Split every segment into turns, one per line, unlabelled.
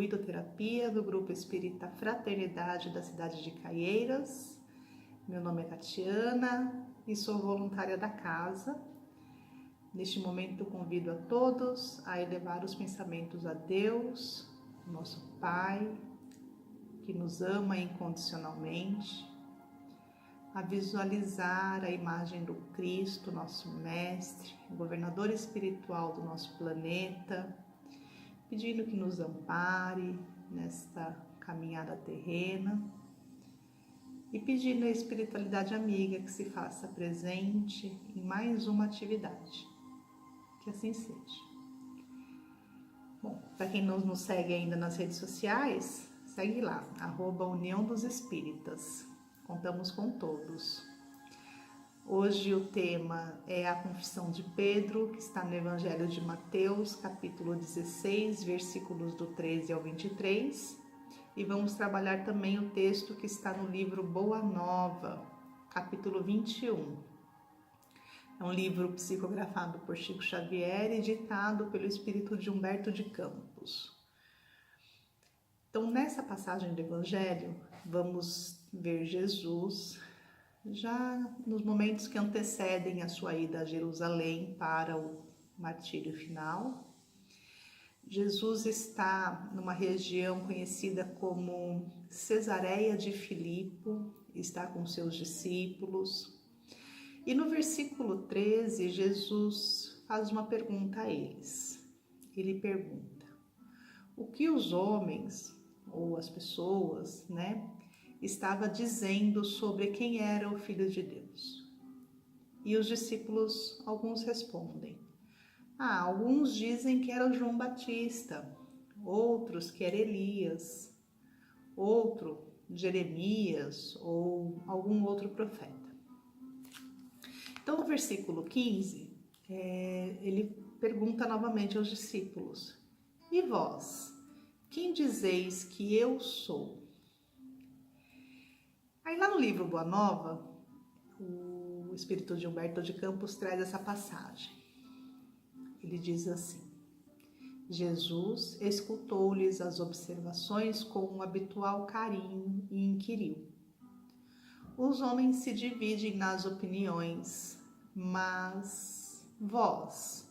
Fluidoterapia do Grupo Espírita Fraternidade da cidade de Caieiras. Meu nome é Tatiana e sou voluntária da casa. Neste momento convido a todos a elevar os pensamentos a Deus, nosso Pai, que nos ama incondicionalmente, a visualizar a imagem do Cristo, nosso Mestre, governador espiritual do nosso planeta, pedindo que nos ampare nesta caminhada terrena e pedindo à espiritualidade amiga que se faça presente em mais uma atividade. Que assim seja. Bom, para quem não nos segue ainda nas redes sociais, segue lá, @União dos Espíritas. Contamos com todos. Hoje o tema é a Confissão de Pedro, que está no Evangelho de Mateus, capítulo 16, versículos do 13 ao 23. E vamos trabalhar também o texto que está no livro Boa Nova, capítulo 21. É um livro psicografado por Chico Xavier e ditado pelo espírito de Humberto de Campos. Então, nessa passagem do Evangelho, vamos ver Jesus já nos momentos que antecedem a sua ida a Jerusalém para o martírio final. Jesus está numa região conhecida como Cesareia de Filipo, está com seus discípulos. E no versículo 13, Jesus faz uma pergunta a eles. Ele pergunta: o que os homens, ou as pessoas, estava dizendo sobre quem era o Filho de Deus? E os discípulos, alguns respondem: alguns dizem que era João Batista, outros que era Elias, outro Jeremias ou algum outro profeta. Então, no versículo 15, ele pergunta novamente aos discípulos: e vós, quem dizeis que eu sou? Aí lá no livro Boa Nova, o espírito de Humberto de Campos traz essa passagem. Ele diz assim: Jesus escutou-lhes as observações com um habitual carinho e inquiriu: os homens se dividem nas opiniões, mas vós,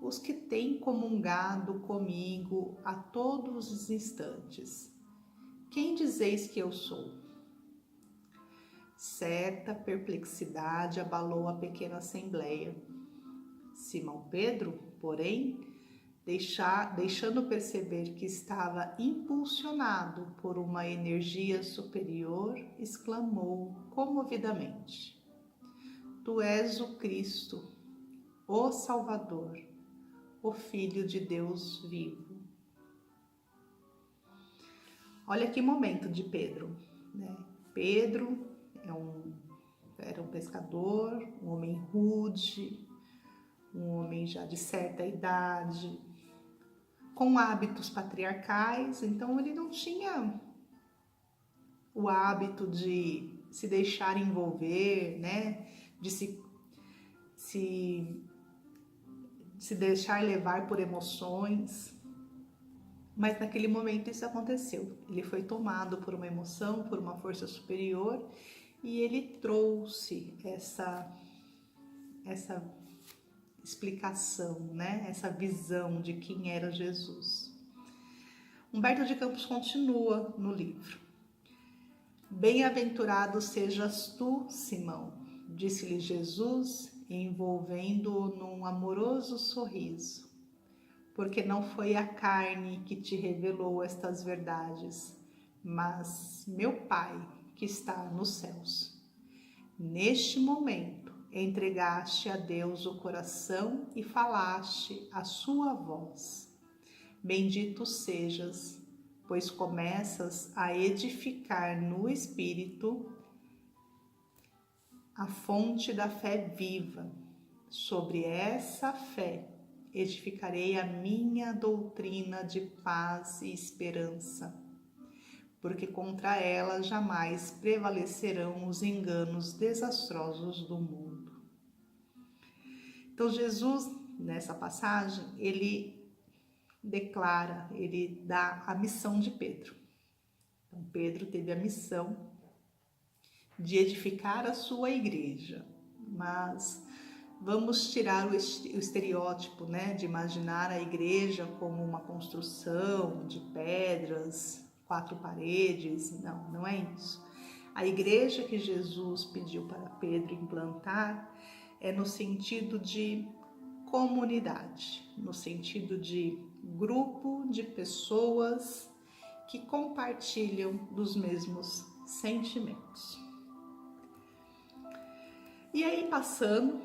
os que têm comungado comigo a todos os instantes, quem dizeis que eu sou? Certa perplexidade abalou a pequena assembleia. Simão Pedro, porém, deixando perceber que estava impulsionado por uma energia superior, exclamou comovidamente: tu és o Cristo, o Salvador, o Filho de Deus vivo. Olha que momento de Pedro, né? Pedro era um pescador, um homem rude, um homem já de certa idade, com hábitos patriarcais. Então ele não tinha o hábito de se deixar envolver, de se deixar levar por emoções. Mas naquele momento isso aconteceu. Ele foi tomado por uma emoção, por uma força superior, e ele trouxe essa explicação, essa visão de quem era Jesus. Humberto de Campos continua no livro: bem-aventurado sejas tu, Simão, disse-lhe Jesus, envolvendo-o num amoroso sorriso, porque não foi a carne que te revelou estas verdades, mas meu Pai que está nos céus. Neste momento, entregaste a Deus o coração e falaste a sua voz. Bendito sejas, pois começas a edificar no Espírito a fonte da fé viva. Sobre essa fé edificarei a minha doutrina de paz e esperança, porque contra ela jamais prevalecerão os enganos desastrosos do mundo. Então Jesus, nessa passagem, ele declara, ele dá a missão de Pedro. Então, Pedro teve a missão de edificar a sua igreja, mas vamos tirar o estereótipo, né, de imaginar a igreja como uma construção de pedras, 4 paredes. Não, não é isso. A igreja que Jesus pediu para Pedro implantar é no sentido de comunidade, no sentido de grupo de pessoas que compartilham dos mesmos sentimentos. E aí, passando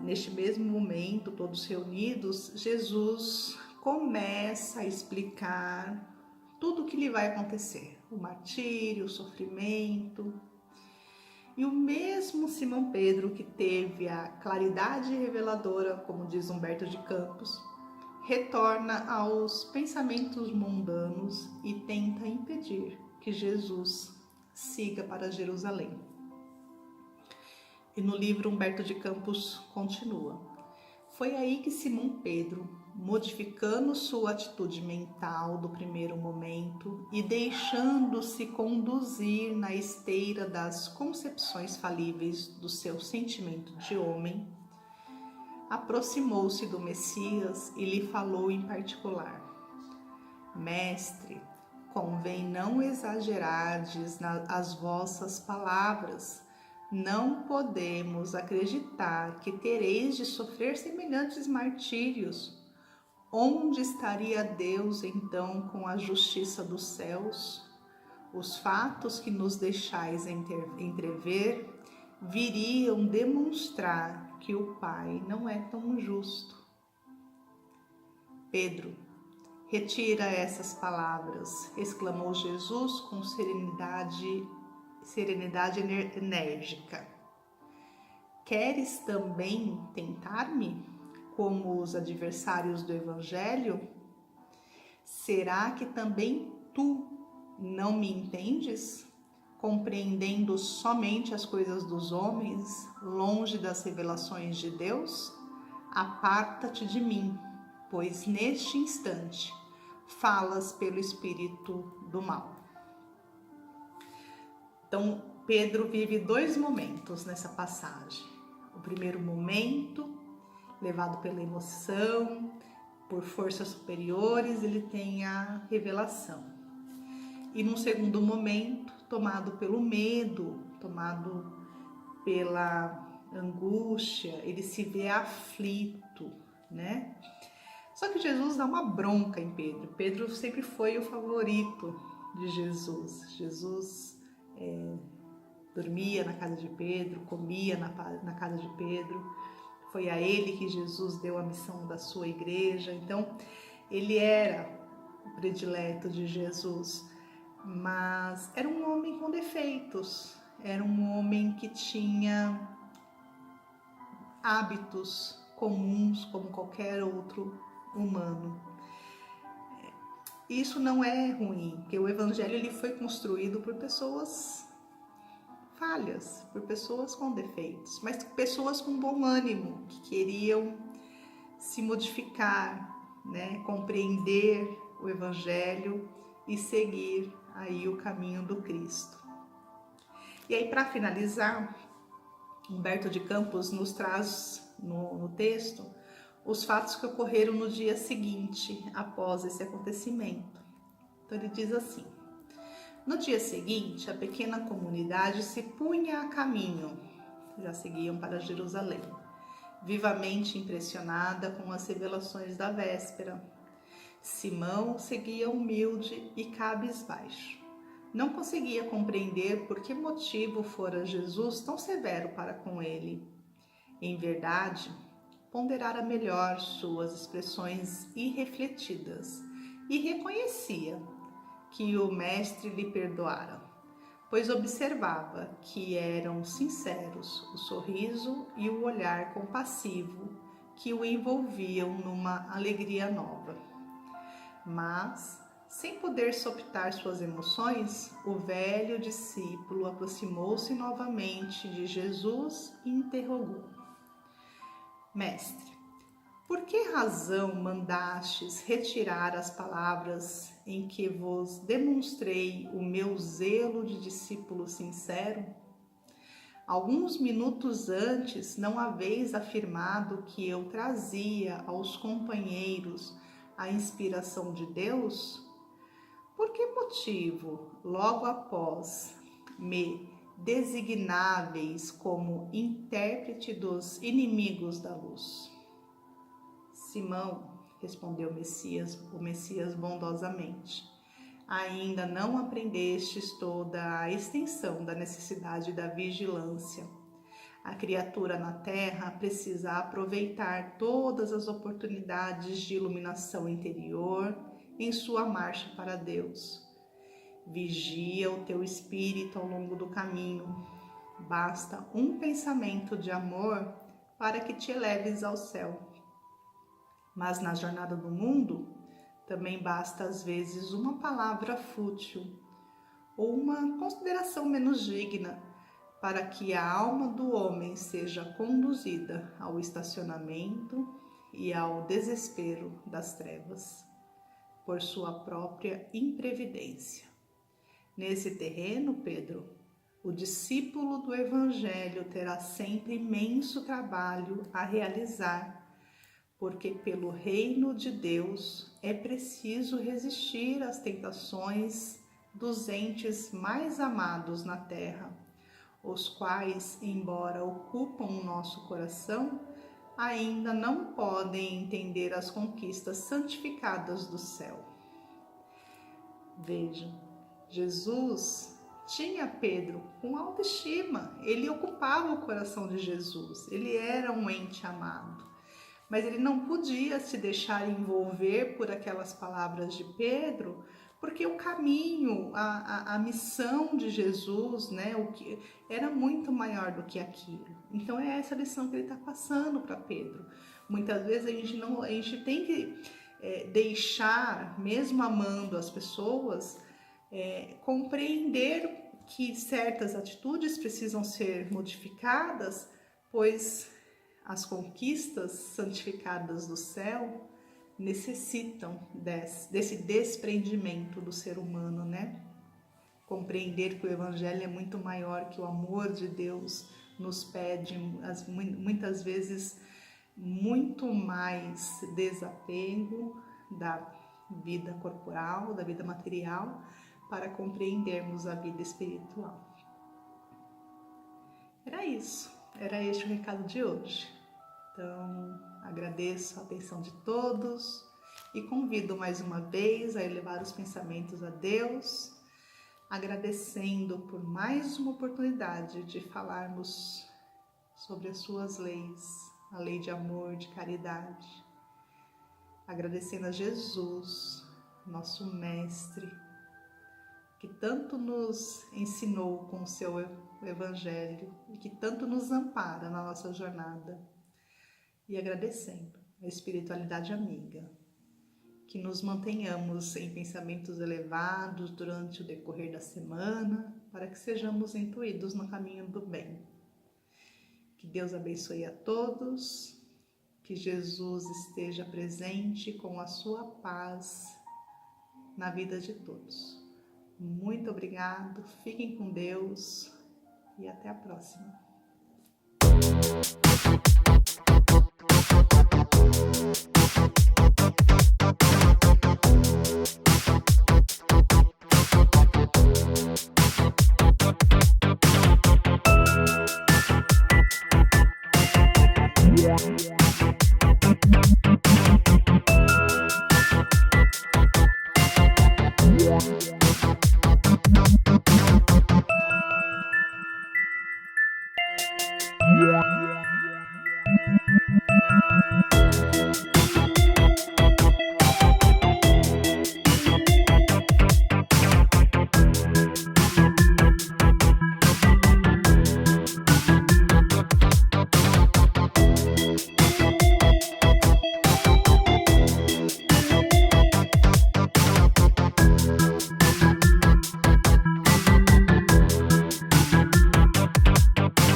neste mesmo momento, todos reunidos, Jesus começa a explicar tudo o que lhe vai acontecer, o martírio, o sofrimento. E o mesmo Simão Pedro, que teve a claridade reveladora, como diz Humberto de Campos, retorna aos pensamentos mundanos e tenta impedir que Jesus siga para Jerusalém. E no livro Humberto de Campos continua: foi aí que Simão Pedro, modificando sua atitude mental do primeiro momento e deixando-se conduzir na esteira das concepções falíveis do seu sentimento de homem, aproximou-se do Messias e lhe falou em particular: Mestre, convém não exagerardes as vossas palavras. Não podemos acreditar que tereis de sofrer semelhantes martírios. Onde estaria Deus, então, com a justiça dos céus? Os fatos que nos deixais entrever viriam demonstrar que o Pai não é tão justo. Pedro, retira essas palavras, exclamou Jesus com serenidade enérgica. Queres também tentar-me, como os adversários do Evangelho? Será que também tu não me entendes, compreendendo somente as coisas dos homens, longe das revelações de Deus? Aparta-te de mim, pois neste instante falas pelo espírito do mal. Então, Pedro vive 2 momentos nessa passagem. O primeiro momento, levado pela emoção, por forças superiores, ele tem a revelação. E num segundo momento, tomado pelo medo, tomado pela angústia, ele se vê aflito, né? Só que Jesus dá uma bronca em Pedro. Pedro sempre foi o favorito de Jesus. Jesus dormia na casa de Pedro, comia na casa de Pedro. Foi a ele que Jesus deu a missão da sua igreja. Então, ele era o predileto de Jesus, mas era um homem com defeitos. Era um homem que tinha hábitos comuns como qualquer outro humano. Isso não é ruim, porque o evangelho ele foi construído por pessoas falhas, por pessoas com defeitos, mas pessoas com bom ânimo, que queriam se modificar, né, compreender o evangelho e seguir aí o caminho do Cristo. E aí, para finalizar, Humberto de Campos nos traz no texto os fatos que ocorreram no dia seguinte, após esse acontecimento. Então ele diz assim: no dia seguinte, a pequena comunidade se punha a caminho, já seguiam para Jerusalém, vivamente impressionada com as revelações da véspera. Simão seguia humilde e cabisbaixo. Não conseguia compreender por que motivo fora Jesus tão severo para com ele. Em verdade, ponderara melhor suas expressões irrefletidas e reconhecia que o mestre lhe perdoara, pois observava que eram sinceros o sorriso e o olhar compassivo que o envolviam numa alegria nova. Mas, sem poder soptar suas emoções, o velho discípulo aproximou-se novamente de Jesus e interrogou: Mestre, Por que razão mandastes retirar as palavras em que vos demonstrei o meu zelo de discípulo sincero? Alguns minutos antes não haveis afirmado que eu trazia aos companheiros a inspiração de Deus? Por que motivo, logo após me designáveis como intérprete dos inimigos da luz? Simão, respondeu o Messias bondosamente, ainda não aprendestes toda a extensão da necessidade da vigilância. A criatura na terra precisa aproveitar todas as oportunidades de iluminação interior em sua marcha para Deus. Vigia o teu espírito ao longo do caminho. Basta um pensamento de amor para que te eleves ao céu. Mas na jornada do mundo, também basta às vezes uma palavra fútil ou uma consideração menos digna para que a alma do homem seja conduzida ao estacionamento e ao desespero das trevas, por sua própria imprevidência. Nesse terreno, Pedro, o discípulo do Evangelho terá sempre imenso trabalho a realizar, porque pelo reino de Deus é preciso resistir às tentações dos entes mais amados na terra, os quais, embora ocupam o nosso coração, ainda não podem entender as conquistas santificadas do céu. Veja, Jesus tinha Pedro com autoestima, ele ocupava o coração de Jesus, ele era um ente amado. Mas ele não podia se deixar envolver por aquelas palavras de Pedro, porque o caminho, a missão de Jesus, né, o que era muito maior do que aquilo. Então é essa lição que ele está passando para Pedro. Muitas vezes a gente tem que deixar, mesmo amando as pessoas, compreender que certas atitudes precisam ser modificadas, pois as conquistas santificadas do céu necessitam desse desprendimento do ser humano, né? Compreender que o Evangelho é muito maior, que o amor de Deus nos pede, muitas vezes, muito mais desapego da vida corporal, da vida material, para compreendermos a vida espiritual. Era isso, era este o recado de hoje. Então, agradeço a atenção de todos e convido mais uma vez a elevar os pensamentos a Deus, agradecendo por mais uma oportunidade de falarmos sobre as suas leis, a lei de amor, de caridade. Agradecendo a Jesus, nosso Mestre, que tanto nos ensinou com o seu Evangelho e que tanto nos ampara na nossa jornada. E agradecendo a espiritualidade amiga, que nos mantenhamos em pensamentos elevados durante o decorrer da semana, para que sejamos intuídos no caminho do bem. Que Deus abençoe a todos, que Jesus esteja presente com a sua paz na vida de todos. Muito obrigado, fiquem com Deus e até a próxima.